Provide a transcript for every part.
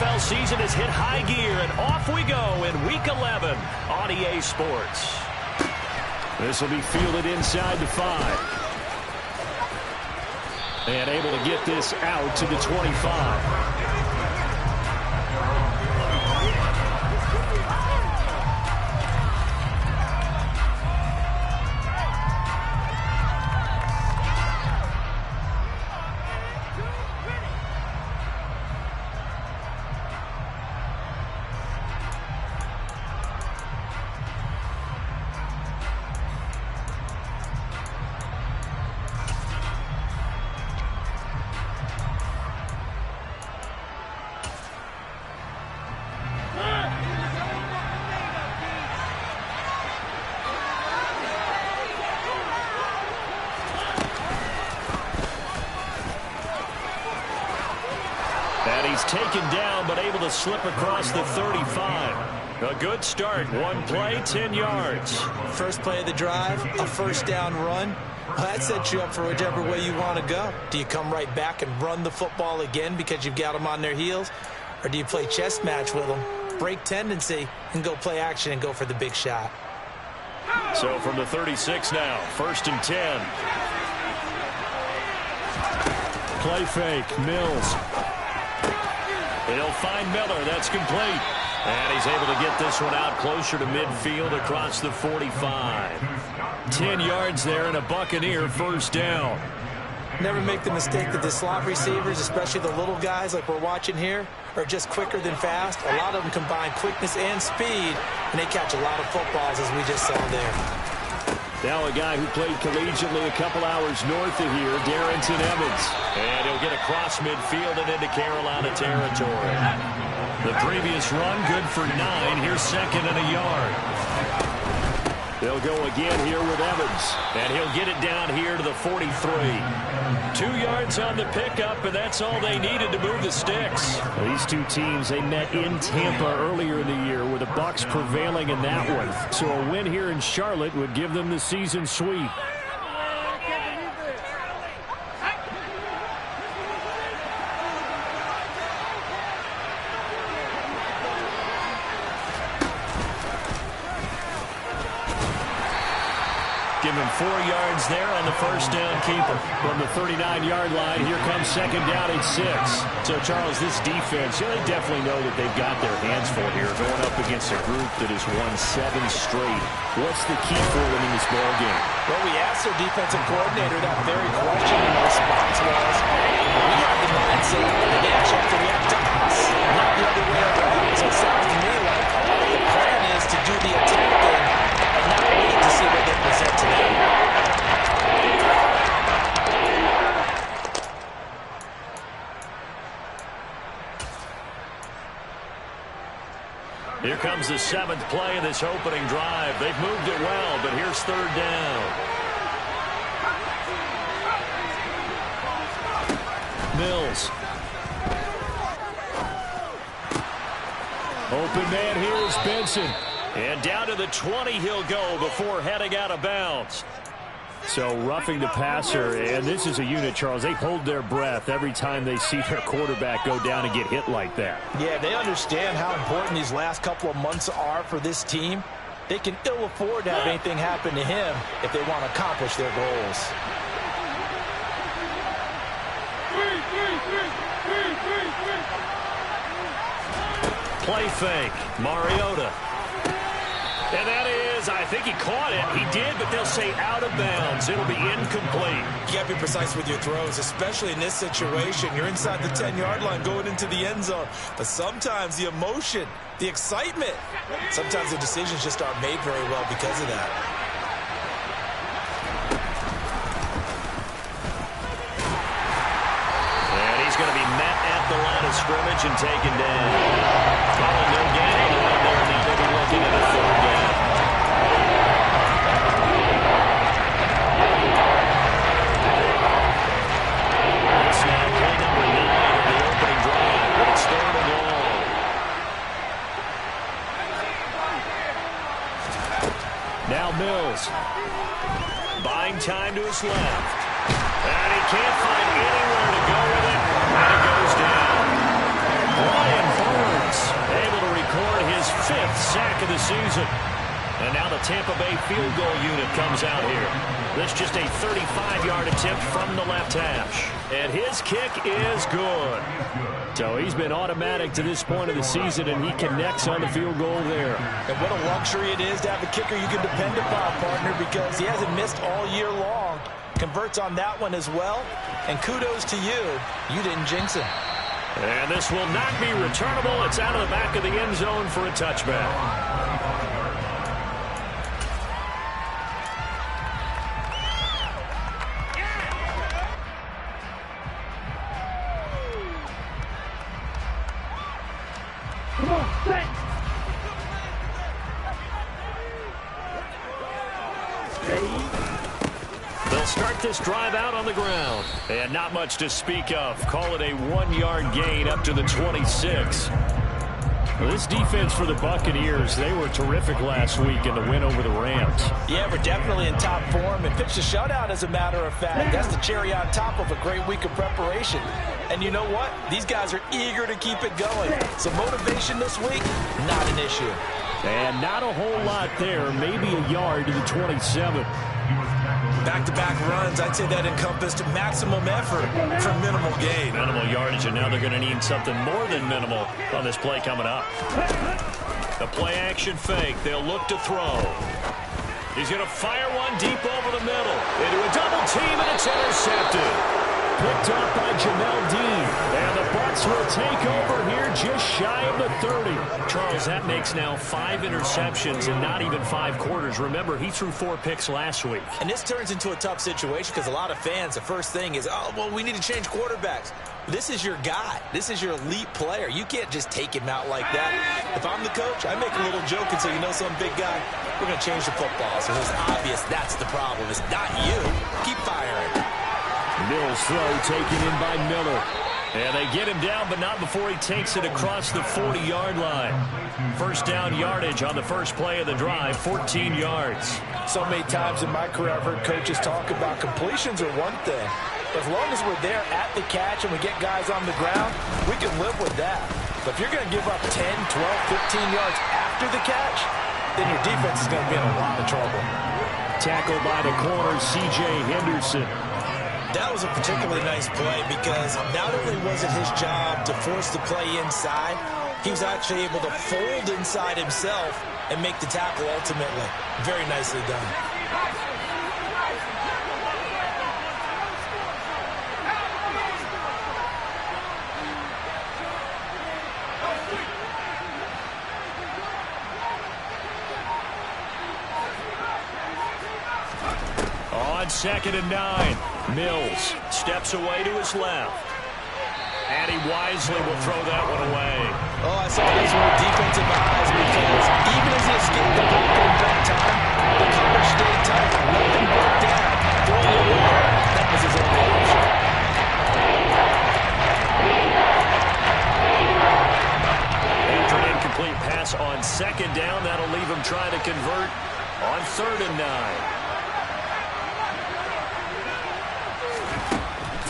NFL season has hit high gear, and off we go in Week 11 on EA Sports. This will be fielded inside the 5. And able to get this out to the 25. He's taken down, but able to slip across the 35. A good start. One play, 10 yards. First play of the drive, a first down run. Well, that sets you up for whichever way you want to go. Do you come right back and run the football again because you've got them on their heels? Or do you play chess match with them, break tendency, and go play action and go for the big shot? So from the 36 now, 1st and 10. Play fake, Mills. He'll find Miller. That's complete. And he's able to get this one out closer to midfield across the 45. 10 yards there and a Buccaneer first down. Never make the mistake that the slot receivers, especially the little guys like we're watching here, are just quicker than fast. A lot of them combine quickness and speed, and they catch a lot of footballs, as we just saw there. Now a guy who played collegiately a couple hours north of here, Darrington Evans. And he'll get across midfield and into Carolina territory. The previous run, good for 9. Here's 2nd and a yard. They'll go again here with Evans. And he'll get it down here to the 43. 2 yards on the pickup, and that's all they needed to move the sticks. These two teams, they met in Tampa earlier in the year with the Bucs prevailing in that one. So a win here in Charlotte would give them the season sweep. Give him 4 yards there on the first down keeper. From the 39-yard line, here comes 2nd down and 6. So, Charles, this defense, they definitely know that they've got their hands full here, going up against a group that has won 7 straight. What's the key for them in this ballgame? Well, we asked their defensive coordinator that very question, and the response was, we have the mindset that they actually have to react to us, not the other way around. So it sounds to me like the plan is to do the attacking and not wait to see what they present to them. Here comes the 7th play of this opening drive. They've moved it well, but here's 3rd down. Mills. Open man here is Benson. And down to the 20 he'll go before heading out of bounds. So roughing the passer, and this is a unit, Charles. They hold their breath every time they see their quarterback go down and get hit like that. Yeah, they understand how important these last couple of months are for this team. They can ill afford to have anything happen to him if they want to accomplish their goals. Play fake, Mariota. And that is, I think he caught it. He did, but they'll say out of bounds. It'll be incomplete. You got to be precise with your throws, especially in this situation. You're inside the 10-yard line going into the end zone. But sometimes the emotion, the excitement, sometimes the decisions just aren't made very well because of that. And he's going to be met at the line of scrimmage and taken down. Calling no gain on the run there. Now they'll be looking at a 3rd down. It's now play number 9 of the opening drive. But it's 3rd and long. Now Mills. Buying time to his left. And he can't find anywhere to go with it. And it goes down. Brian Barber of the season. And now the Tampa Bay field goal unit comes out here. This just a 35-yard attempt from the left hash. And his kick is good. So he's been automatic to this point of the season, and he connects on the field goal there. And what a luxury it is to have a kicker you can depend upon, partner, because he hasn't missed all year long. Converts on that one as well. And kudos to you. You didn't jinx him. And this will not be returnable. It's out of the back of the end zone for a touchback. They'll start this drive out on the ground. And not much to speak of. Call it a 1-yard gain up to the 26. Well, this defense for the Buccaneers, they were terrific last week in the win over the Rams. Yeah, we're definitely in top form and pitched a shutout, as a matter of fact. That's the cherry on top of a great week of preparation. And you know what? These guys are eager to keep it going. So motivation this week, not an issue. And not a whole lot there, maybe a yard to the 27. Back-to-back runs, I'd say that encompassed maximum effort for minimal gain. Minimal yardage, and now they're going to need something more than minimal on this play coming up. The play-action fake. They'll look to throw. He's going to fire one deep over the middle. Into a double team, and it's intercepted. Picked up by Jamel Dean. And the Bucs will take over here just shy of the 30. Charles, that makes now 5 interceptions in not even 5 quarters. Remember, he threw 4 picks last week. And this turns into a tough situation because a lot of fans, the first thing is, oh, well, we need to change quarterbacks. This is your guy. This is your elite player. You can't just take him out like that. If I'm the coach, I make a little joke and say, you know, some big guy, we're going to change the football. So it's obvious that's the problem. It's not you. Keep firing. Mills throw taken in by Miller. And they get him down, but not before he takes it across the 40-yard line. First down yardage on the first play of the drive, 14 yards. So many times in my career, I've heard coaches talk about completions are one thing. As long as we're there at the catch and we get guys on the ground, we can live with that. But if you're going to give up 10, 12, 15 yards after the catch, then your defense is going to be in a lot of trouble. Tackled by the corner, C.J. Henderson. That was a particularly nice play because not only was it his job to force the play inside, he was actually able to fold inside himself and make the tackle ultimately. Very nicely done. On 2nd and 9, Mills steps away to his left. And he wisely will throw that one away. Oh, I saw these were defensive eyes because even as he escaped the pocket in that time, the coverage stayed tight. Nothing broke down. Throwing it away. That was his only option. After an incomplete pass on 2nd down, that'll leave him trying to convert on 3rd and 9.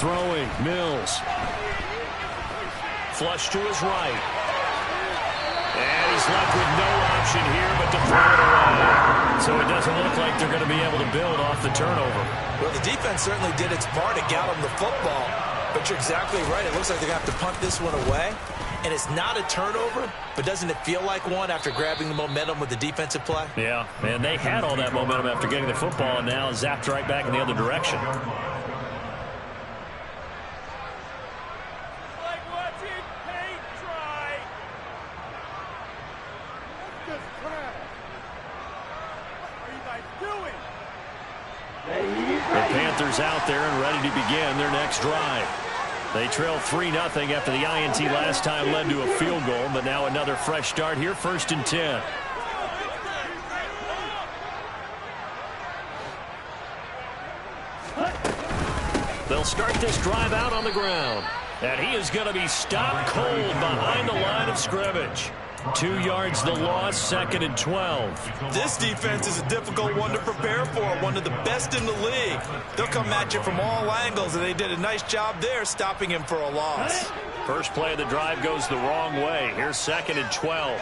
Throwing, Mills. Flush to his right. And he's left with no option here but to throw it away. So it doesn't look like they're going to be able to build off the turnover. Well, the defense certainly did its part to get him the football. But you're exactly right. It looks like they're going to have to punt this one away. And it's not a turnover, but doesn't it feel like one after grabbing the momentum with the defensive play? Yeah, and they had all that momentum after getting the football and now zapped right back in the other direction. The Panthers out there and ready to begin their next drive. They trail 3-0 after the INT last time led to a field goal, but now another fresh start here, 1st and 10. They'll start this drive out on the ground. And he is going to be stopped cold behind the line of scrimmage. 2 yards the loss, 2nd and 12. This defense is a difficult one to prepare for, one of the best in the league. They'll come at you from all angles, and they did a nice job there stopping him for a loss. First play of the drive goes the wrong way. Here's 2nd and 12.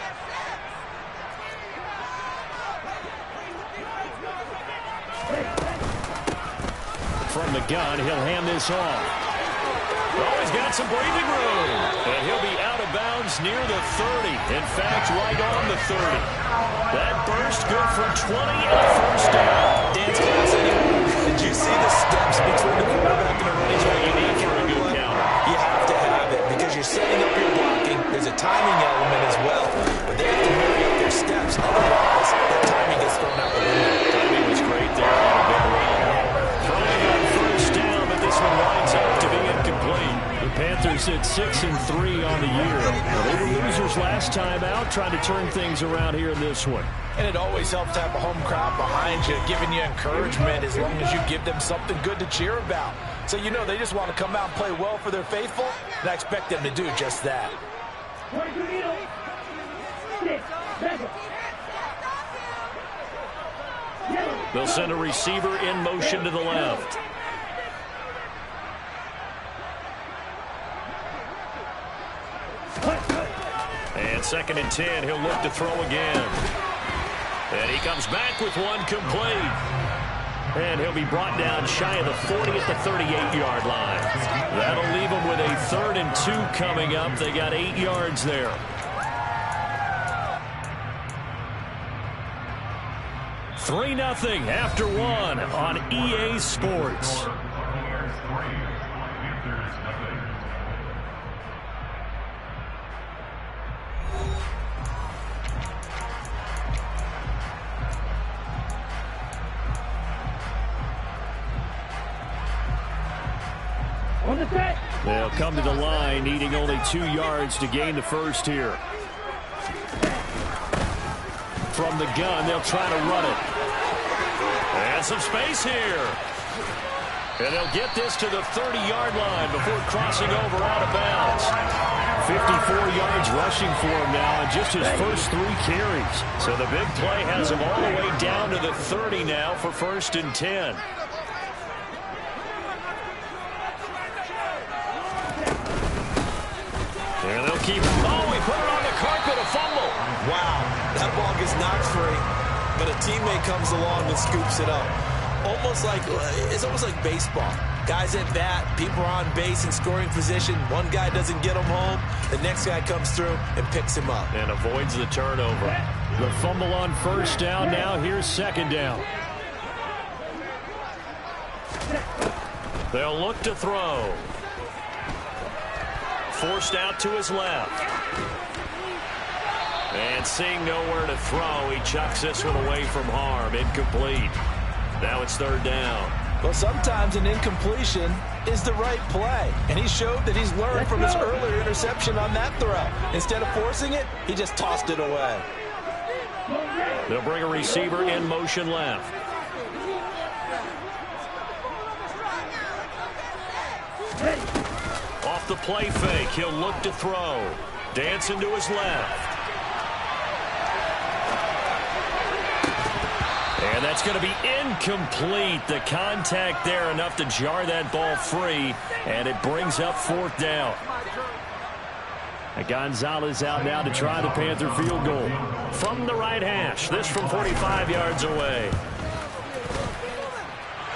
From the gun, he'll hand this off. Oh, he's got some breathing room. And he'll be out of bounds near the 30. In fact, right on the 30. That burst good for 20 and a first down. Dance class anyway. Did you see the steps between the quarterback and the running back? You need for a good counter. You have to have it because you're setting up your blocking. There's a timing element as well. But they have to hurry up their steps. Otherwise, that timing gets thrown out the window. Timing was great there on a big run. Throwing on first down, but this one winds up to be incomplete. The Panthers at 6-3 on the year. Well, they were losers last time out, trying to turn things around here in this one. And it always helps to have a home crowd behind you, giving you encouragement as long as you give them something good to cheer about. So you know they just want to come out and play well for their faithful, and I expect them to do just that. They'll send a receiver in motion to the left. And 2nd and 10, he'll look to throw again. And he comes back with one complete. And he'll be brought down shy of the 40 at the 38-yard line. That'll leave him with a 3rd and 2 coming up. They got 8 yards there. 3-0 after 1 on EA Sports. They'll come to the line, needing only 2 yards to gain the first here. From the gun, they'll try to run it. And some space here. And they'll get this to the 30-yard line before crossing over out of bounds. 54 yards rushing for him now on just his first 3 carries. So the big play has him all the way down to the 30 now for 1st and 10. And they'll keep, oh, he put it on the carpet, a fumble. Wow, that ball gets knocked free, but a teammate comes along and scoops it up. It's almost like baseball. Guys at bat, people are on base in scoring position. One guy doesn't get him home. The next guy comes through and picks him up. And avoids the turnover. The fumble on first down now. Here's 2nd down. They'll look to throw. Forced out to his left. And seeing nowhere to throw, he chucks this one away from harm. Incomplete. Now it's 3rd down. Well, sometimes an incompletion is the right play. And he showed that he's learned from his earlier interception on that throw. Instead of forcing it, he just tossed it away. They'll bring a receiver in motion left. Off the play fake, he'll look to throw. Dancing to his left. And that's going to be incomplete. The contact there enough to jar that ball free, and it brings up 4th down. And Gonzalez out now to try the Panther field goal. From the right hash, this from 45 yards away.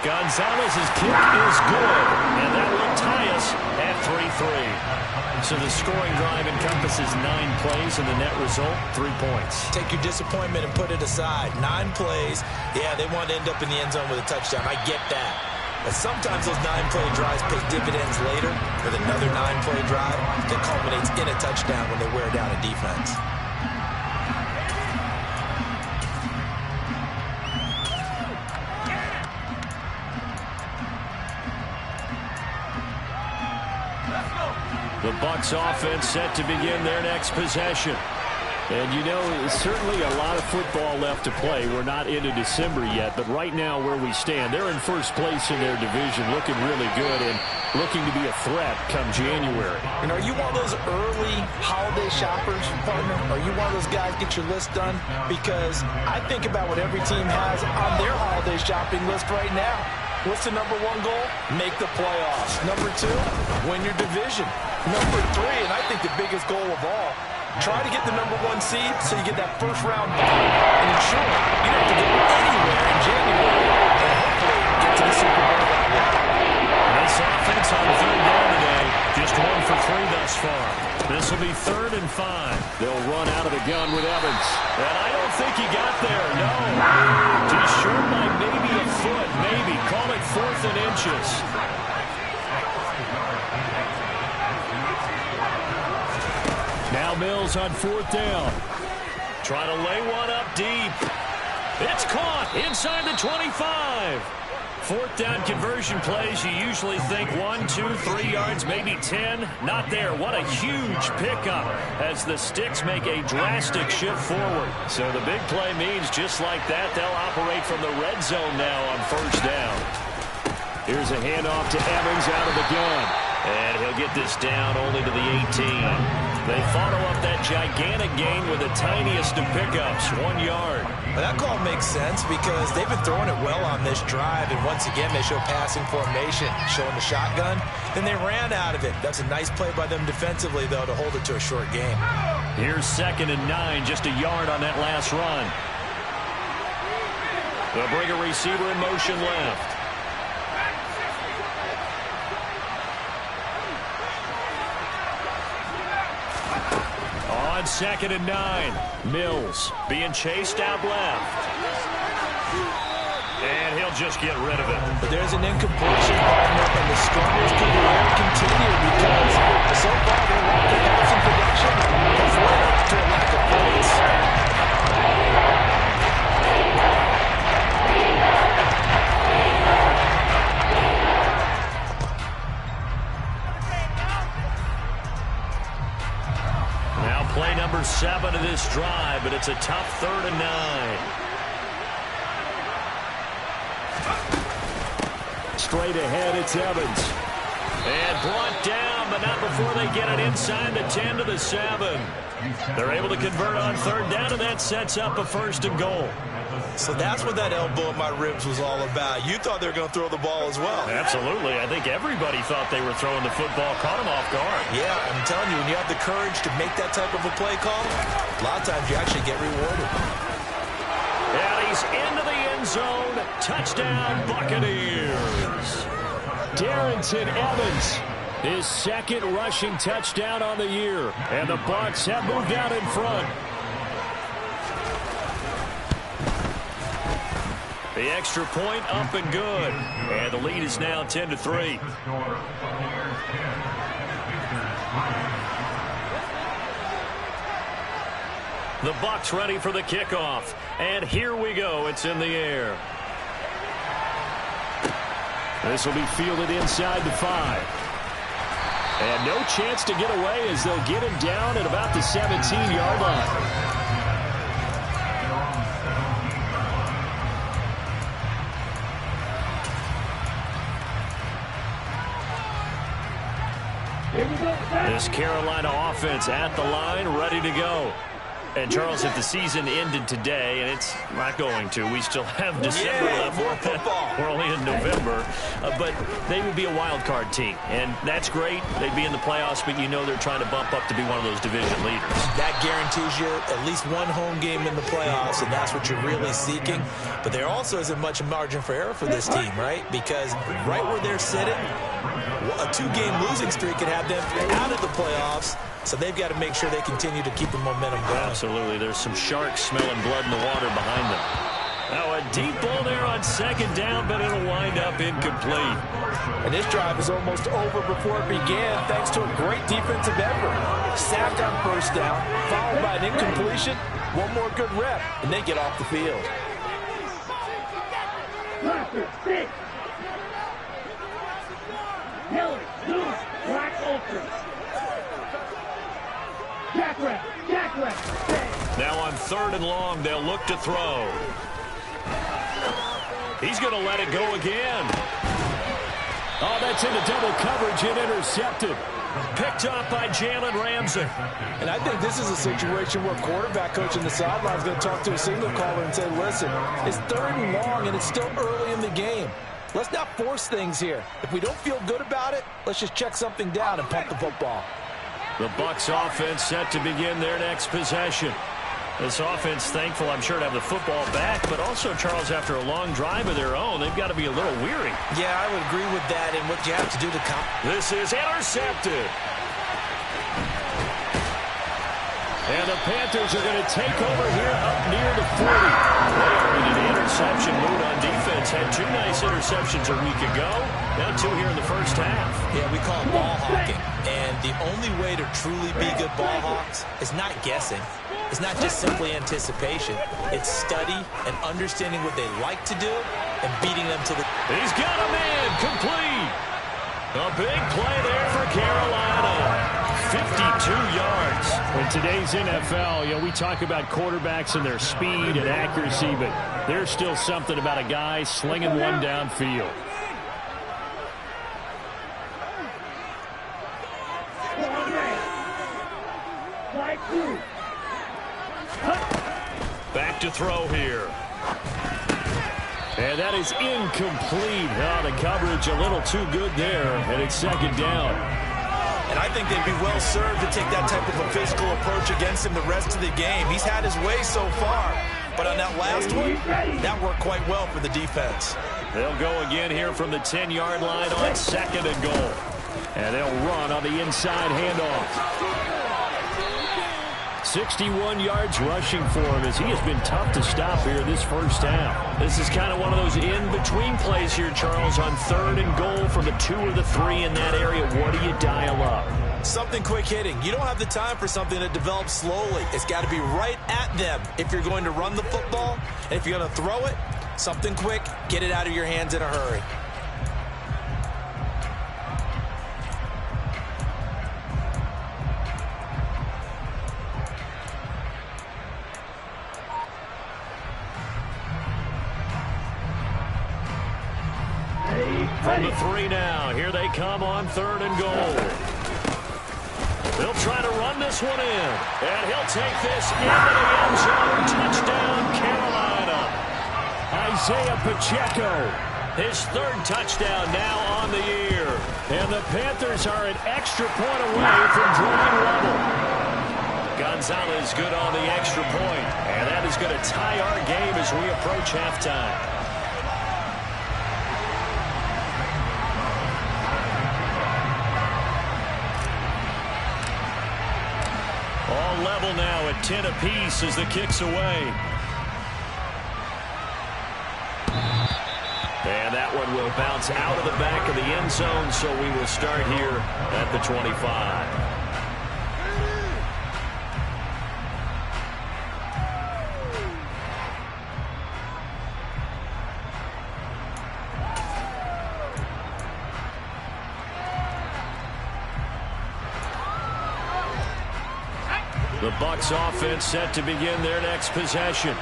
Gonzalez's kick is good, and that will tie us at 3-3. So the scoring drive encompasses 9 plays, and the net result, 3 points. Take your disappointment and put it aside. 9 plays. Yeah, they want to end up in the end zone with a touchdown. I get that. But sometimes those 9-play drives pay dividends later with another 9-play drive that culminates in a touchdown when they wear down a defense. The Bucs offense set to begin their next possession. And, you know, certainly a lot of football left to play. We're not into December yet, but right now where we stand, they're in first place in their division, looking really good and looking to be a threat come January. And are you one of those early holiday shoppers, partner? Are you one of those guys get your list done? Because I think about what every team has on their holiday shopping list right now. What's the number 1 goal? Make the playoffs. Number 2, win your division. Number 3, and I think the biggest goal of all, try to get the number 1 seed so you get that first round bye and ensure you don't have to go anywhere in January and hopefully get to the Super Bowl that way. Bucs offense on third down today. Just 1 for 3 thus far. This will be 3rd and 5. They'll run out of the gun with Evans. And I don't think he got there, no. Just short by maybe a foot, maybe. Call it 4th and inches. Now Mills on 4th down. Trying to lay one up deep. It's caught inside the 25. 4th down conversion plays, you usually think 1, 2, 3 yards, maybe 10. Not there. What a huge pickup as the Sticks make a drastic shift forward. So the big play means just like that, they'll operate from the red zone now on 1st down. Here's a handoff to Evans out of the gun. And he'll get this down only to the 18. They follow up that gigantic gain with the tiniest of pickups, 1 yard. Well, that call makes sense because they've been throwing it well on this drive, and once again they show passing formation, showing the shotgun. Then they ran out of it. That's a nice play by them defensively, though, to hold it to a short game. Here's 2nd and 9, just a yard on that last run. They'll bring a receiver in motion left. On 2nd and 9, Mills being chased out left. And he'll just get rid of it. But there's an incompletion, partner, and the struggles to the air continue because so far their lack of passing production has led to a lack of points. Play number 7 of this drive, but it's a tough 3rd and 9. Straight ahead, it's Evans. And brought down, but not before they get it inside the 10 to the 7. They're able to convert on 3rd down, and that sets up a 1st and goal. So that's what that elbow in my ribs was all about. You thought they were going to throw the ball as well. Absolutely. I think everybody thought they were throwing the football, caught them off guard. Yeah, I'm telling you, when you have the courage to make that type of a play call, a lot of times you actually get rewarded. And he's into the end zone. Touchdown, Buccaneers. Darrington Evans, his 2nd rushing touchdown on the year. And the Bucs have moved out in front. The extra point up and good. And the lead is now 10-3. The Bucs ready for the kickoff. And here we go. It's in the air. This will be fielded inside the 5. And no chance to get away as they'll get him down at about the 17-yard line. This Carolina offense at the line, ready to go. And, Charles, if the season ended today, and it's not going to, we still have December left. More football. We're only in November. But they would be a wild card team, and that's great. They'd be in the playoffs, but you know they're trying to bump up to be one of those division leaders. That guarantees you at least one home game in the playoffs, and that's what you're really seeking. But there also isn't much margin for error for this team, right? Because right where they're sitting, a 2-game losing streak could have them out of the playoffs. So they've got to make sure they continue to keep the momentum going. Absolutely. There's some sharks smelling blood in the water behind them. Now a deep ball there on 2nd down, but it'll wind up incomplete. And this drive is almost over before it began thanks to a great defensive effort. Sacked on 1st down, followed by an incompletion, one more good rep, and they get off the field. Now on 3rd and long, they'll look to throw. He's going to let it go again. Oh, that's into double coverage and intercepted. Picked up by Jalen Ramsey. And I think this is a situation where quarterback coach in the sideline is going to talk to a signal caller and say, listen, it's 3rd and long and it's still early in the game. Let's not force things here. If we don't feel good about it, let's just check something down and pump the football. The Bucs offense set to begin their next possession. This offense thankful, I'm sure, to have the football back, but also, Charles, after a long drive of their own, they've got to be a little weary. Yeah, I would agree with that, and what you have to do to This is intercepted. And the Panthers are going to take over here up near the 40. They are in an interception mood on defense. Had 2 nice interceptions a week ago. Now 2 here in the first half. Yeah, we call it ball hawking. And the only way to truly be good ball hawks is not guessing. It's not just simply anticipation. It's study and understanding what they like to do and beating them to the... He's got a man complete. A big play there for Carolina. 52 yards. In today's NFL, we talk about quarterbacks and their speed and accuracy, but there's still something about a guy slinging one downfield. Back to throw here. And that is incomplete. Oh, the coverage a little too good there, and it's second down. And I think they'd be well served to take that type of a physical approach against him the rest of the game. He's had his way so far, but on that last one, that worked quite well for the defense. They'll go again here from the 10-yard line on second and goal. And they'll run on the inside handoff. 61 yards rushing for him as he has been tough to stop here this first half. This is kind of one of those in-between plays here, Charles, on third and goal from the 2 or the 3 in that area. What do you dial up? Something quick hitting. You don't have the time for something that develops slowly. It's got to be right at them if you're going to run the football. And if you're going to throw it, something quick, get it out of your hands in a hurry. From the 3 now. Here they come on third and goal. They'll try to run this one in. And he'll take this into the end zone. Touchdown, Carolina. Isaiah Pacheco. His 3rd touchdown now on the year. And the Panthers are an extra point away from drawing level. Gonzalez good on the extra point. And that is going to tie our game as we approach halftime. All level now at 10 apiece as the kick's away. And that one will bounce out of the back of the end zone, so we will start here at the 25. The Bucs offense set to begin their next possession.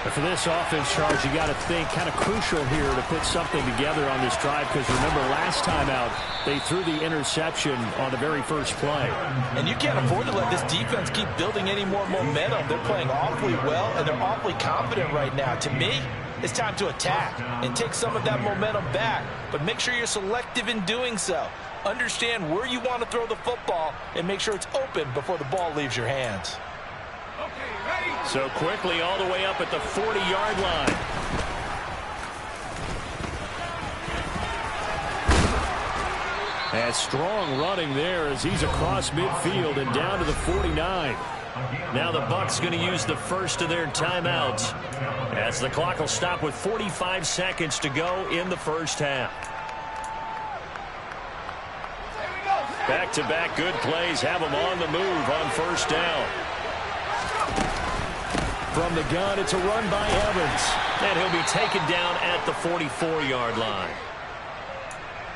But for this offense, Charles, you got to think kind of crucial here to put something together on this drive, because remember last time out they threw the interception on the very first play. And you can't afford to let this defense keep building any more momentum. They're playing awfully well, and they're awfully confident right now. To me, it's time to attack and take some of that momentum back, but make sure you're selective in doing so. Understand where you want to throw the football and make sure it's open before the ball leaves your hands. So quickly all the way up at the 40-yard line. And strong running there as he's across midfield and down to the 49. Now the Bucs going to use the first of their timeouts as the clock will stop with 45 seconds to go in the first half. Back-to-back good plays have them on the move on first down. From the gun, it's a run by Evans. And he'll be taken down at the 44-yard line.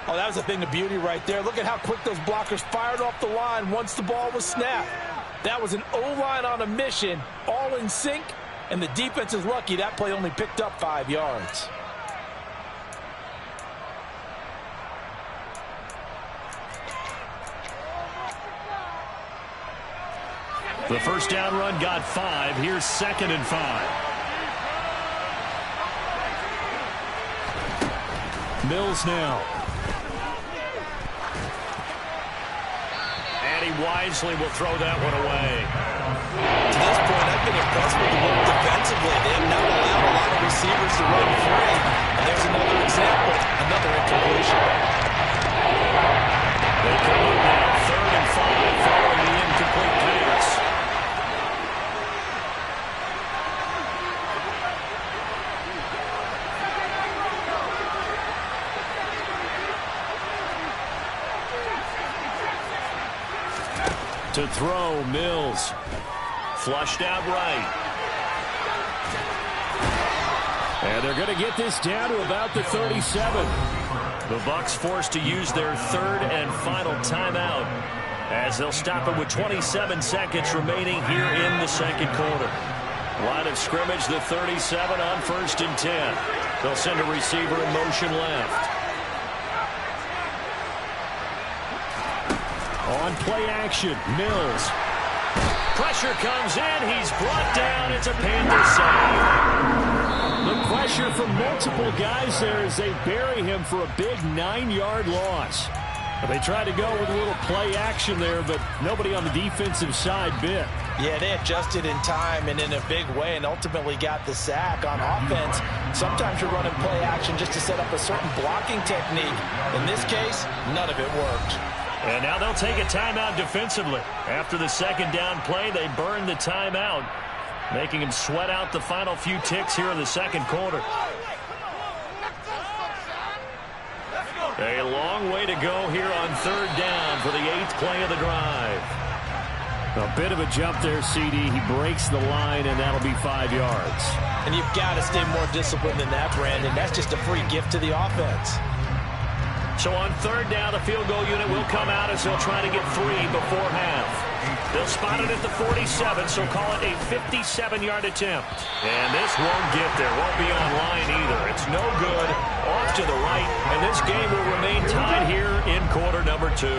Oh, that was a thing of beauty right there. Look at how quick those blockers fired off the line once the ball was snapped. That was an O-line on a mission, all in sync, and the defense is lucky that play only picked up 5 yards. The first down run got 5. Here's 2nd and 5. Mills now. And he wisely will throw that one away. To this point, I I've been impressed with the work defensively. They have not allowed a lot of receivers to run free. And there's another example, another incompletion. They come up now, 3rd and 5, following the incomplete pass. To throw, Mills. Flushed out right. And they're going to get this down to about the 37. The Bucs forced to use their 3rd and final timeout as they'll stop it with 27 seconds remaining here in the second quarter. Line of scrimmage, the 37 on 1st and 10. They'll send a receiver in motion left. On play action, Mills. Pressure comes in. He's brought down. It's a Panther save. The pressure from multiple guys there as they bury him for a big 9-yard loss. They tried to go with a little play action there, but nobody on the defensive side bit. Yeah, they adjusted in time and in a big way and ultimately got the sack. On offense, sometimes you're running play action just to set up a certain blocking technique. In this case, none of it worked. And now they'll take a timeout defensively. After the second down play, they burn the timeout, making him sweat out the final few ticks here in the second quarter. A long way to go here on 3rd down for the 8th play of the drive. A bit of a jump there, CD. He breaks the line, and that'll be 5 yards. And you've got to stay more disciplined than that, Brandon. That's just a free gift to the offense. So on 3rd down, the field goal unit will come out as they'll try to get 3 before half. They'll spot it at the 47, so call it a 57-yard attempt. And this won't get there. Won't be on line either. It's no good. Off to the right, and this game will remain tied here in quarter number 2.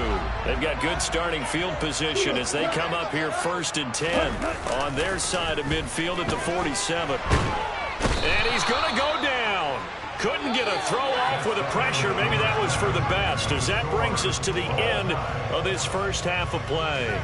They've got good starting field position as they come up here 1st and 10 on their side of midfield at the 47. And he's going to go down. Couldn't get a throw off with the pressure. Maybe that was for the best, as that brings us to the end of this first half of play.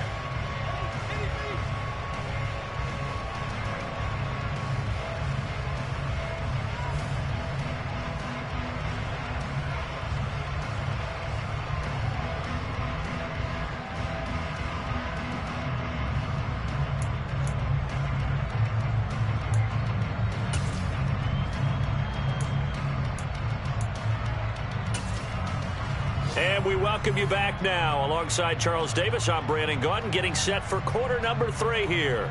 And we welcome you back now. Alongside Charles Davis, I'm Brandon Gaudin, getting set for quarter number 3 here.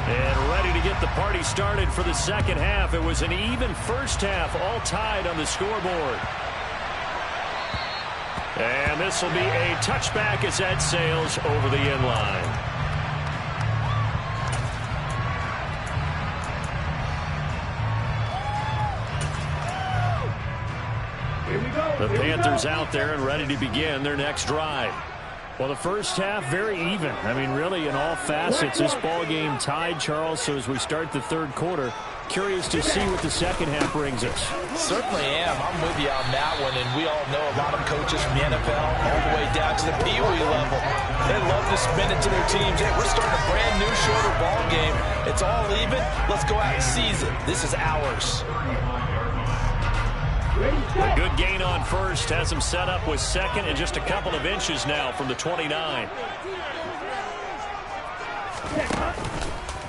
And ready to get the party started for the second half. It was an even first half, all tied on the scoreboard. And this will be a touchback as that sails over the end line. The Panthers out there and ready to begin their next drive. Well, the first half, very even. I mean, really, in all facets, this ball game tied, Charles. So as we start the third quarter, curious to see what the second half brings us. Certainly am. I'm with you on that one. And we all know a lot of coaches from the NFL all the way down to the Pee Wee level. They love to spin it to their teams. Hey, we're starting a brand new, shorter ball game. It's all even. Let's go out and seize it. This is ours. A good gain on first has him set up with second and just a couple of inches now from the 29.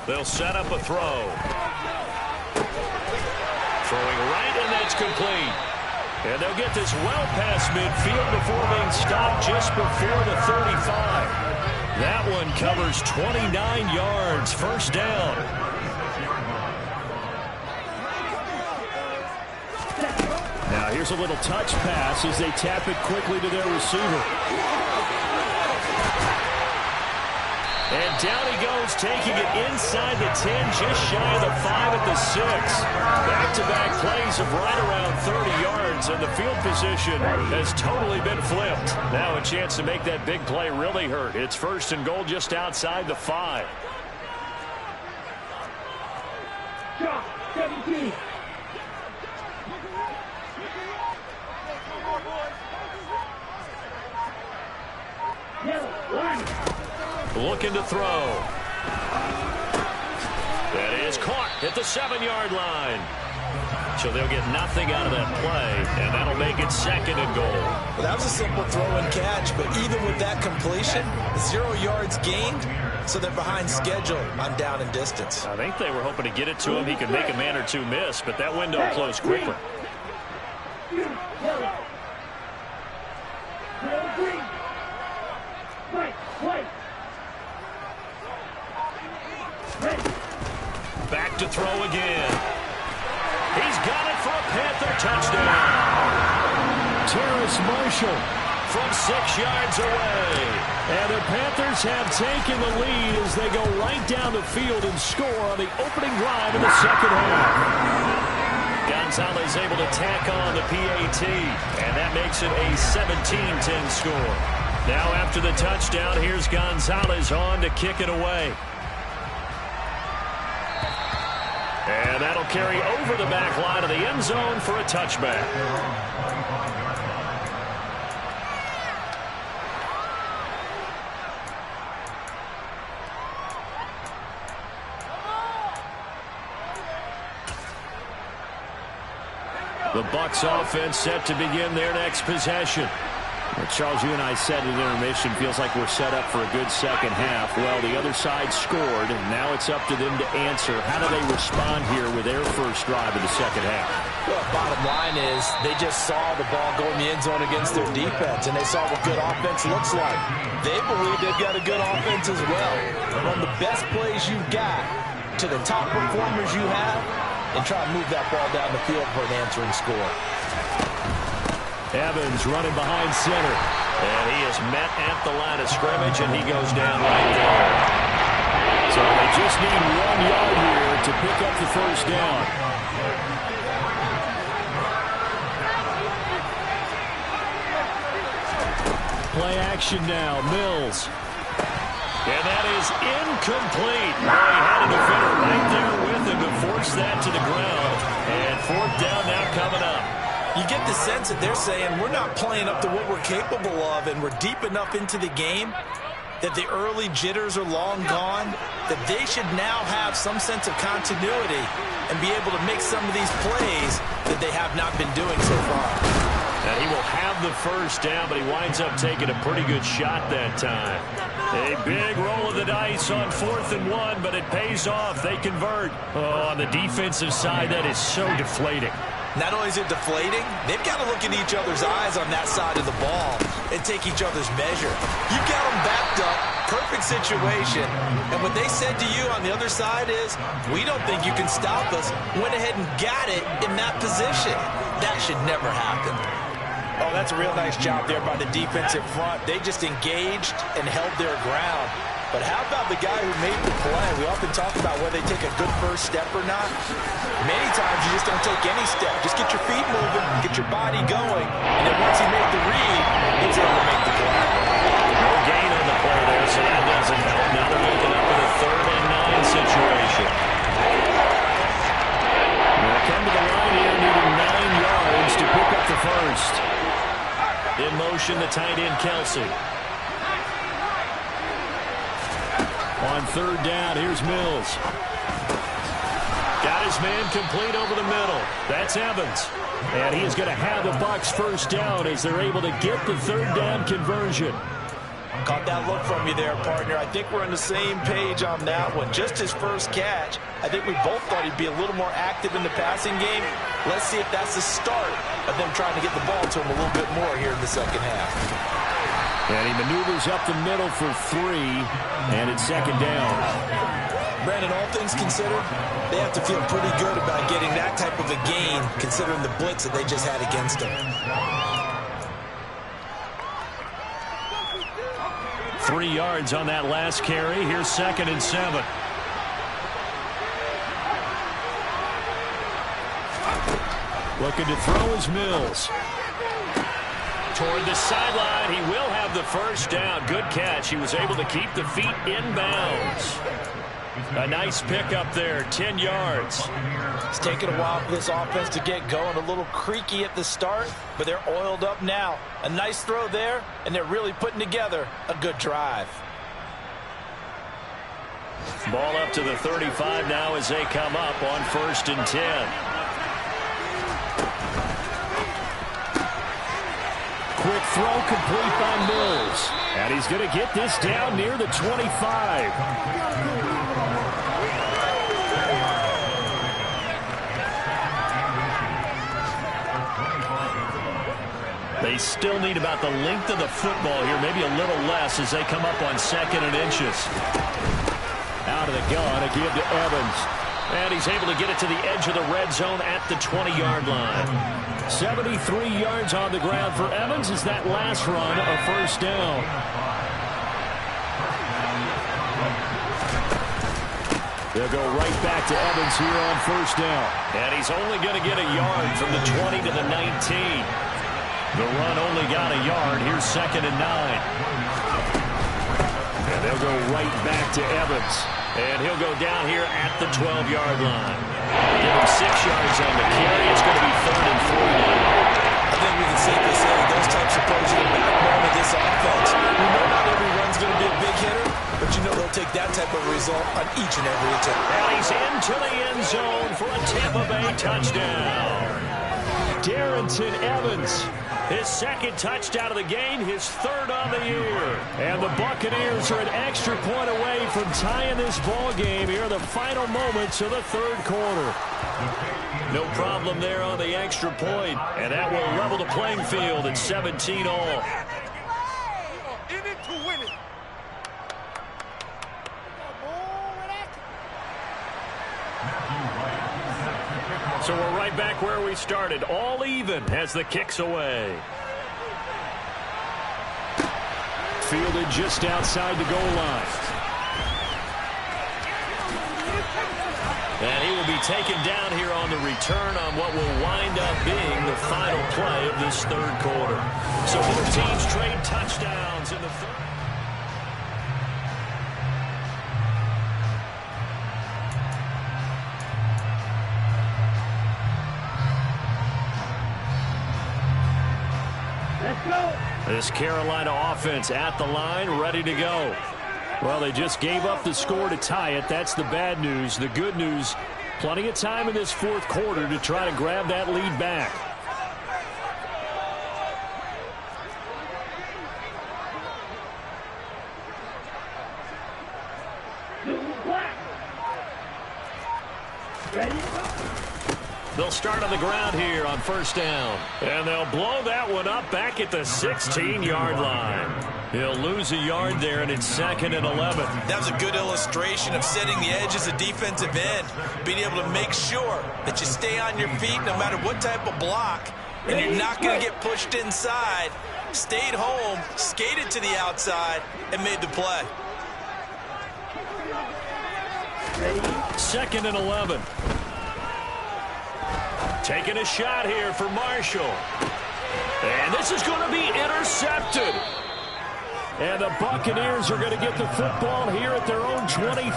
They'll set up a throw. Throwing right, and that's complete. And they'll get this well past midfield before being stopped just before the 35. That one covers 29 yards. First down. Now here's a little touch pass as they tap it quickly to their receiver. And down he goes, taking it inside the 10, just shy of the 5 at the 6. Back-to-back plays of right around 30 yards, and the field position has totally been flipped. Now a chance to make that big play really hurt. It's first and goal just outside the 5. Looking to throw. That is caught at the 7-yard line. So they'll get nothing out of that play, and that'll make it 2nd and goal. Well, that was a simple throw and catch, but even with that completion, 0 yards gained, so they're behind schedule on down and distance. I think they were hoping to get it to him. He could make a man or two miss, but that window closed quickly. Back to throw again. He's got it for a Panther touchdown. Terrace Marshall from 6 yards away. And the Panthers have taken the lead as they go right down the field and score on the opening drive in the second half. Gonzalez able to tack on the PAT, and that makes it a 17-10 score. Now after the touchdown, here's Gonzalez on to kick it away. And that'll carry over the back line of the end zone for a touchback. The Bucs offense set to begin their next possession. Well, Charles, you and I said at intermission, feels like we're set up for a good second half. Well, the other side scored, and now it's up to them to answer. How do they respond here with their first drive of the second half? Well, bottom line is they just saw the ball go in the end zone against their defense, and they saw what good offense looks like. They believe they've got a good offense as well. Run the best plays you've got to the top performers you have, and try to move that ball down the field for an answering score. Evans running behind center. And he is met at the line of scrimmage, and he goes down right there. So they just need 1 yard here to pick up the first down. Play action now. Mills. And that is incomplete. Well, he had a defender right there with him to force that to the ground. And 4th down now coming up. You get the sense that they're saying we're not playing up to what we're capable of, and we're deep enough into the game that the early jitters are long gone, that they should now have some sense of continuity and be able to make some of these plays that they have not been doing so far. And he will have the first down, but he winds up taking a pretty good shot that time. A big roll of the dice on 4th and 1, but it pays off. They convert. Oh, on the defensive side, that is so deflating. Not only is it deflating, they've got to look in each other's eyes on that side of the ball and take each other's measure. You've got them backed up, perfect situation, and what they said to you on the other side is, we don't think you can stop us. Went ahead and got it in that position. That should never happen. Oh, that's a real nice job there by the defensive front. They just engaged and held their ground. But how about the guy who made the play? We often talk about whether they take a good first step or not. Many times you just don't take any step. Just get your feet moving, get your body going, and then once he made the read, he was able to make the play. No gain on the play there, so that doesn't help. Now they're looking up with a 3rd and 9 situation. They'll come to the line here, needing 9 yards to pick up the first. In motion, the tight end, Kelsey. On 3rd down, here's Mills. Got his man complete over the middle. That's Evans. And he is going to have the Bucs first down as they're able to get the 3rd down conversion. Caught that look from you there, partner. I think we're on the same page on that one. Just his first catch. I think we both thought he'd be a little more active in the passing game. Let's see if that's the start of them trying to get the ball to him a little bit more here in the second half. And he maneuvers up the middle for 3, and it's 2nd down. Brandon, all things considered, they have to feel pretty good about getting that type of a gain, considering the blitz that they just had against them. 3 yards on that last carry. Here's 2nd and 7. Looking to throw is Mills. Toward the sideline, he will have the first down. Good catch. He was able to keep the feet in bounds. A nice pickup there, 10 yards. It's taken a while for this offense to get going. A little creaky at the start, but they're oiled up now. A nice throw there, and they're really putting together a good drive. Ball up to the 35 now as they come up on 1st and 10. Quick throw complete by Mills. And he's going to get this down near the 25. They still need about the length of the football here, maybe a little less as they come up on 2nd and inches. Out of the gun, a give to Evans. And he's able to get it to the edge of the red zone at the 20-yard line. 73 yards on the ground for Evans as that last run a 1st down. They'll go right back to Evans here on 1st down. And he's only going to get a yard from the 20 to the 19. The run only got a yard. Here's 2nd and 9. And they'll go right back to Evans. And he'll go down here at the 12-yard line. Give him 6 yards on the carry. It's going to be 3rd and 4 now. I think we can safely say those types of plays are the backbone of this offense. We know not every run's going to be a big hitter, but you know they'll take that type of result on each and every attempt. And he's into the end zone for a Tampa Bay touchdown. Darrington Evans. His 2nd touchdown of the game, his 3rd on the year. And the Buccaneers are an extra point away from tying this ball game here in the final moments of the 3rd quarter. No problem there on the extra point, and that will level the playing field at 17 all. In it to win it. So we're right back where we started, all even as the kick's away. Fielded just outside the goal line. And he will be taken down here on the return on what will wind up being the final play of this 3rd quarter. So both teams trade touchdowns in the 3rd. This Carolina offense at the line, ready to go. Well, they just gave up the score to tie it. That's the bad news. The good news, plenty of time in this 4th quarter to try to grab that lead back. They'll start on the ground here on 1st down. And they'll blow that one up back at the 16-yard line. He'll lose a yard there, and it's 2nd and 11. That was a good illustration of setting the edge as a defensive end, being able to make sure that you stay on your feet no matter what type of block, and you're not going to get pushed inside. Stayed home, skated to the outside, and made the play. 2nd and 11. Taking a shot here for Marshall. And this is going to be intercepted. And the Buccaneers are going to get the football here at their own 23.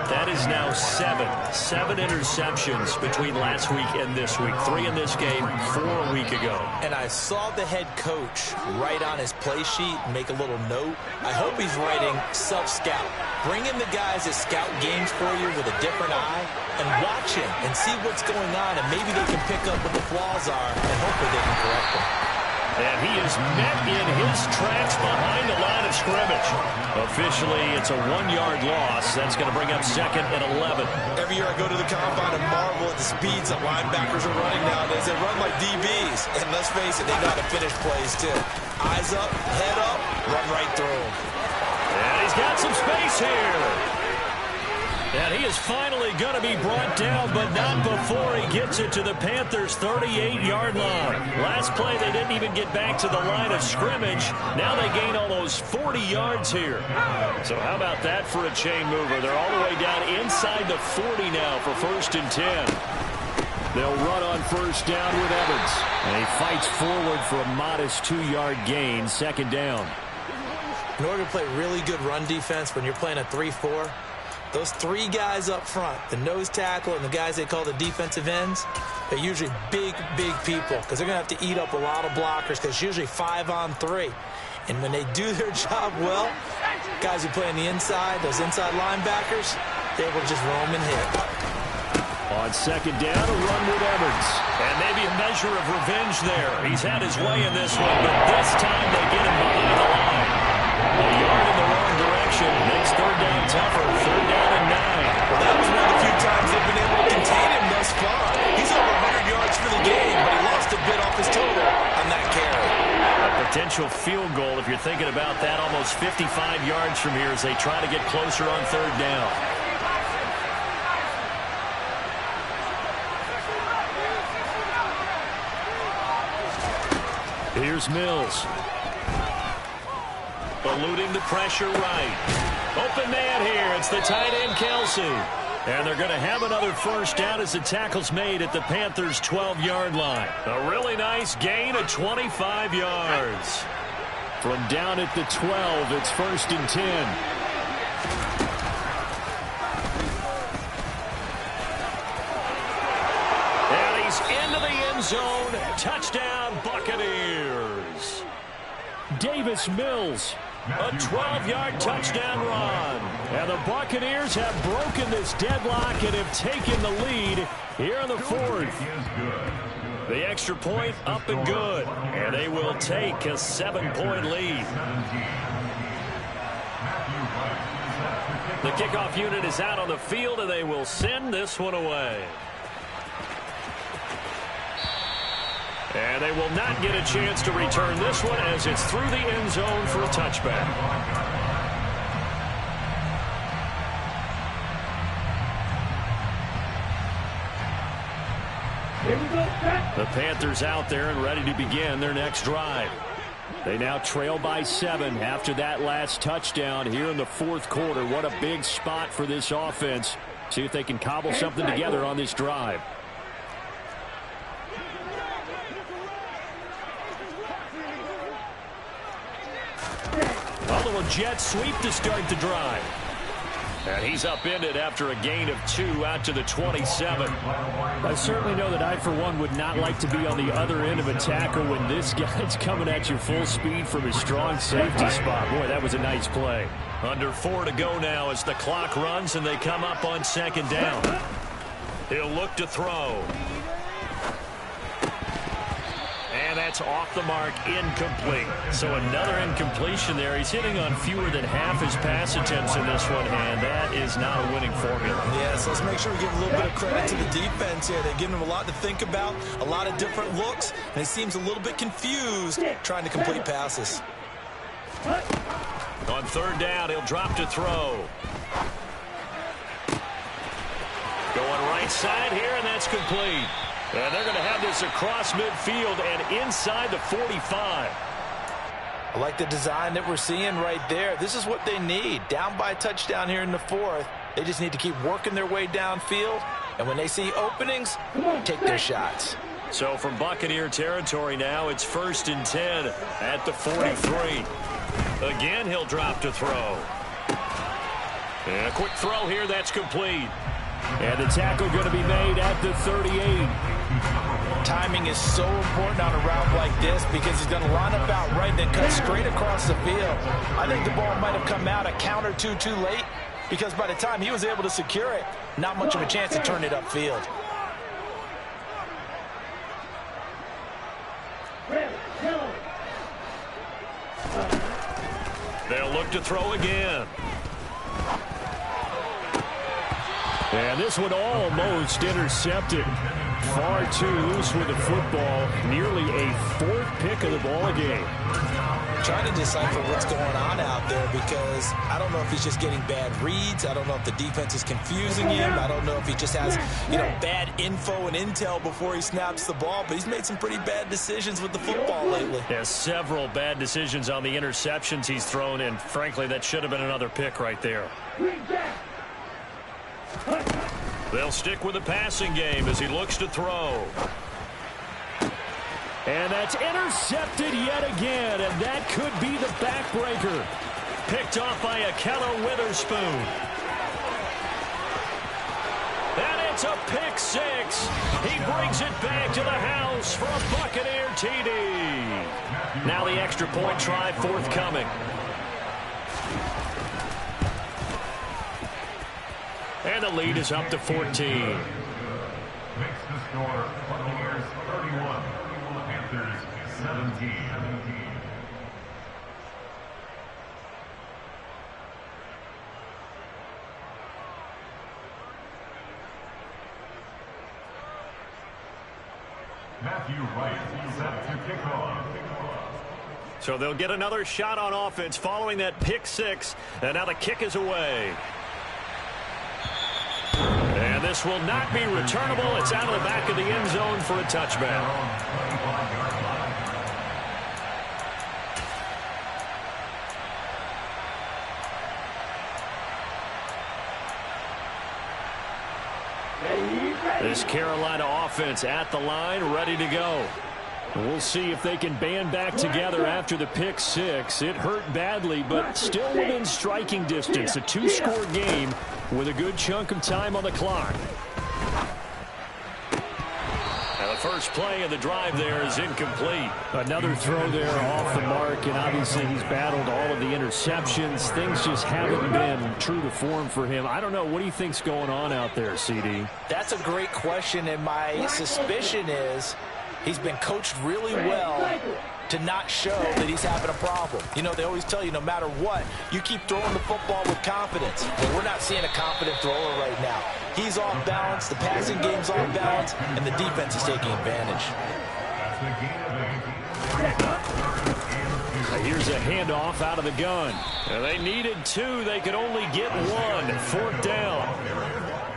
That is now 7 interceptions between last week and this week. 3 in this game, 4 a week ago. And I saw the head coach write on his play sheet and make a little note. I hope he's writing self-scout. Bring in the guys that scout games for you with a different eye and watch him and see what's going on, and maybe they can pick up what the flaws are, and hopefully they can correct them. And he is met in his tracks behind the line of scrimmage. Officially, it's a 1-yard loss. That's going to bring up 2nd and 11. Every year I go to the combine and marvel at the speeds that linebackers are running nowadays. They run like DBs. And let's face it, they know how to finish plays too. Eyes up, head up, run right through them. And he's got some space here. And he is finally going to be brought down, but not before he gets it to the Panthers' 38-yard line. Last play, they didn't even get back to the line of scrimmage. Now they gain almost 40 yards here. So how about that for a chain mover? They're all the way down inside the 40 now for 1st and 10. They'll run on 1st down with Evans. And he fights forward for a modest 2-yard gain, 2nd down. In order to play really good run defense when you're playing a 3-4, those three guys up front, the nose tackle and the guys they call the defensive ends, they're usually big, big people because they're going to have to eat up a lot of blockers because it's usually 5-on-3. And when they do their job well, guys who play on the inside, those inside linebackers, they will just roam and hit. On second down, a run with Evans. And maybe a measure of revenge there. He's had his way in this one, but this time they get him behind the line. A yard in the wrong direction makes third down tougher. Third down and 9. Well, that was one of the few times they've been able to contain him thus far. He's over 100 yards for the game, but he lost a bit off his total on that carry. A potential field goal, if you're thinking about that, almost 55 yards from here as they try to get closer on third down. Here's Mills. Eluding the pressure right. Open man here. It's the tight end, Kelsey. And they're going to have another first down as the tackle's made at the Panthers' 12-yard line. A really nice gain of 25 yards. From down at the 12, it's 1st and 10. And he's into the end zone. Touchdown, Buccaneers. Davis Mills. A 12-yard touchdown run. And the Buccaneers have broken this deadlock and have taken the lead here in the 4th. The extra point up and good. And they will take a 7-point lead. The kickoff unit is out on the field, and they will send this one away. And they will not get a chance to return this one as it's through the end zone for a touchback. The Panthers out there and ready to begin their next drive. They now trail by 7 after that last touchdown here in the 4th quarter. What a big spot for this offense. See if they can cobble something together on this drive. A little jet sweep to start the drive. And he's upended after a gain of 2 out to the 27. I certainly know that I, for one, would not like to be on the other end of a tackle when this guy's coming at you full speed from his strong safety spot. Boy, that was a nice play. Under 4 to go now as the clock runs and they come up on second down. He'll look to throw. And that's off the mark, incomplete. So another incompletion there. He's hitting on fewer than half his pass attempts in this one, and that is not a winning formula. Yeah, so let's make sure we give a little bit of credit to the defense here. They're giving him a lot to think about, a lot of different looks, and he seems a little bit confused trying to complete passes. On third down, he'll drop to throw. Going right side here, and that's complete. And they're going to have this across midfield and inside the 45. I like the design that we're seeing right there. This is what they need. Down by a touchdown here in the 4th. They just need to keep working their way downfield. And when they see openings, take their shots. So from Buccaneer territory now, it's 1st and 10 at the 43. Again, he'll drop to throw. And a quick throw here, that's complete. And the tackle going to be made at the 38. Timing is so important on a route like this because he's going to line up out right and then cut straight across the field. I think the ball might have come out a count or two too late because by the time he was able to secure it, not much of a chance to turn it upfield. They'll look to throw again. And this one almost intercepted. Far too loose with the football. Nearly a 4th pick of the ball game. Trying to decipher what's going on out there because I don't know if he's just getting bad reads. I don't know if the defense is confusing him. I don't know if he just has, bad info and intel before he snaps the ball. But he's made some pretty bad decisions with the football lately. Yes, several bad decisions on the interceptions he's thrown, and frankly, that should have been another pick right there. They'll stick with the passing game as he looks to throw. And that's intercepted yet again, and that could be the backbreaker. Picked off by Akello Witherspoon. it's a pick six. He brings it back to the house for a Buccaneer TD. Now the extra point try forthcoming. And the lead is up to 14. Makes the score Buccaneers 31, Panthers 17. Matthew Wright set to kick off. So they'll get another shot on offense following that pick six. And now the kick is away. And this will not be returnable. It's out of the back of the end zone for a touchback. This Carolina offense at the line, ready to go. We'll see if they can band back together after the pick six. It hurt badly, but still within striking distance. A two-score game with a good chunk of time on the clock. Now the first play of the drive there is incomplete. Another throw there off the mark, and obviously he's battled all of the interceptions. Things just haven't been true to form for him. I don't know. What do you think's going on out there, CD? That's a great question, and my suspicion is he's been coached really well to not show that he's having a problem. You know, they always tell you no matter what, you keep throwing the football with confidence. But we're not seeing a confident thrower right now. He's off balance, the passing game's off balance, and the defense is taking advantage. Here's a handoff out of the gun. And they needed two. They could only get one. Fourth down.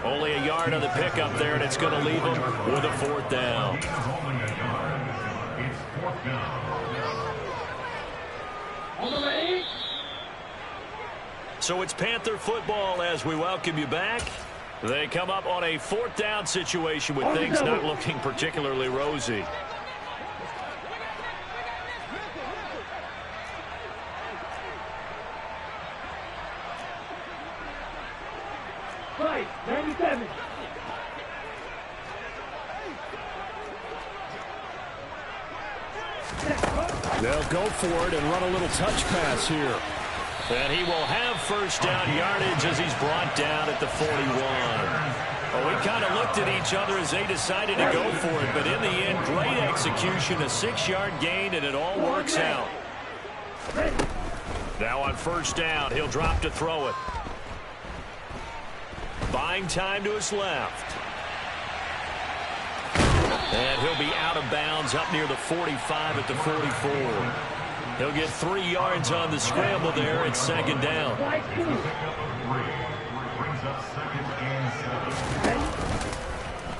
Only a yard on the pickup there, and it's going to leave them with a fourth down. So it's Panther football as we welcome you back. They come up on a fourth down situation with things not looking particularly rosy. Right, 97. They'll go for it and run a little touch pass here. And he will have first down yardage as he's brought down at the 41. Well, we kind of looked at each other as they decided to go for it, but in the end, great execution, a 6-yard gain, and it all works out. Now on first down, he'll drop to throw it. Buying time to his left. And he'll be out of bounds up near the 45 at the 44. He'll get 3 yards on the scramble there. It's second down.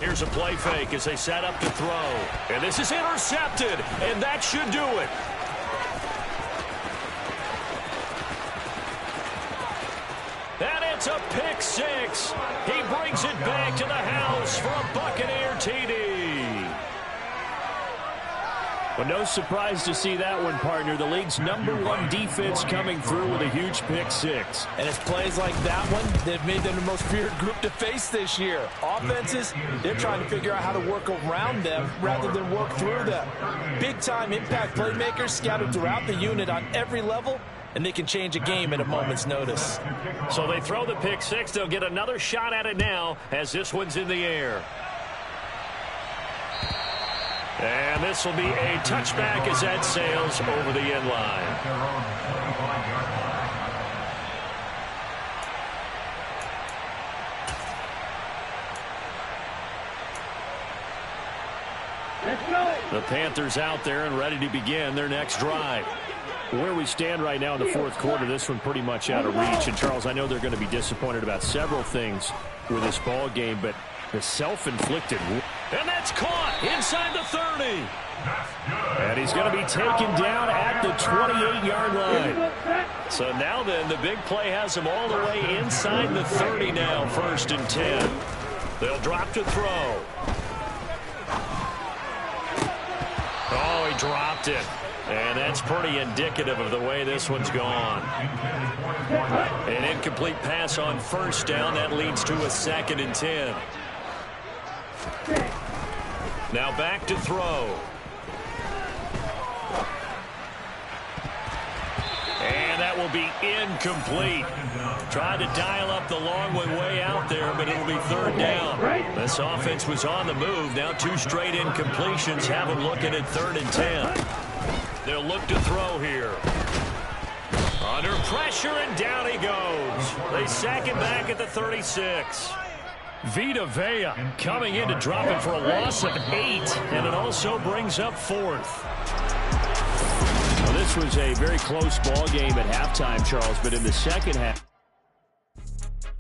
Here's a play fake as they set up to throw. And this is intercepted, and that should do it. And it's a pick six. He brings it back to the house for a Buccaneer TD. Well, no surprise to see that one, partner. The league's #1 defense coming through with a huge pick six. And it's plays like that one that have made them the most feared group to face this year. Offenses, they're trying to figure out how to work around them rather than work through them. Big-time impact playmakers scattered throughout the unit on every level, and they can change a game at a moment's notice. So they throw the pick six. They'll get another shot at it now as this one's in the air. And this will be a touchback as that sails over the end line. The Panthers out there and ready to begin their next drive. Where we stand right now in the fourth quarter, this one pretty much out of reach. And, Charles, I know they're going to be disappointed about several things with this ball game, but the self-inflicted. And that's caught inside the 30. And he's going to be taken down at the 28-yard line. So now then, the big play has him all the way inside the 30 now, 1st and 10. They'll drop to throw. Oh, he dropped it. And that's pretty indicative of the way this one's gone. An incomplete pass on first down. That leads to a 2nd and 10. Now back to throw. And that will be incomplete. Tried to dial up the long way out there, but it'll be third down. This offense was on the move. Now 2 straight incompletions have them looking at 3rd and 10. They'll look to throw here. Under pressure, and down he goes. They sack him back at the 36. Vita Vea coming in to drop it for a loss of 8, and it also brings up 4th. Well, this was a very close ball game at halftime, Charles, but in the second half.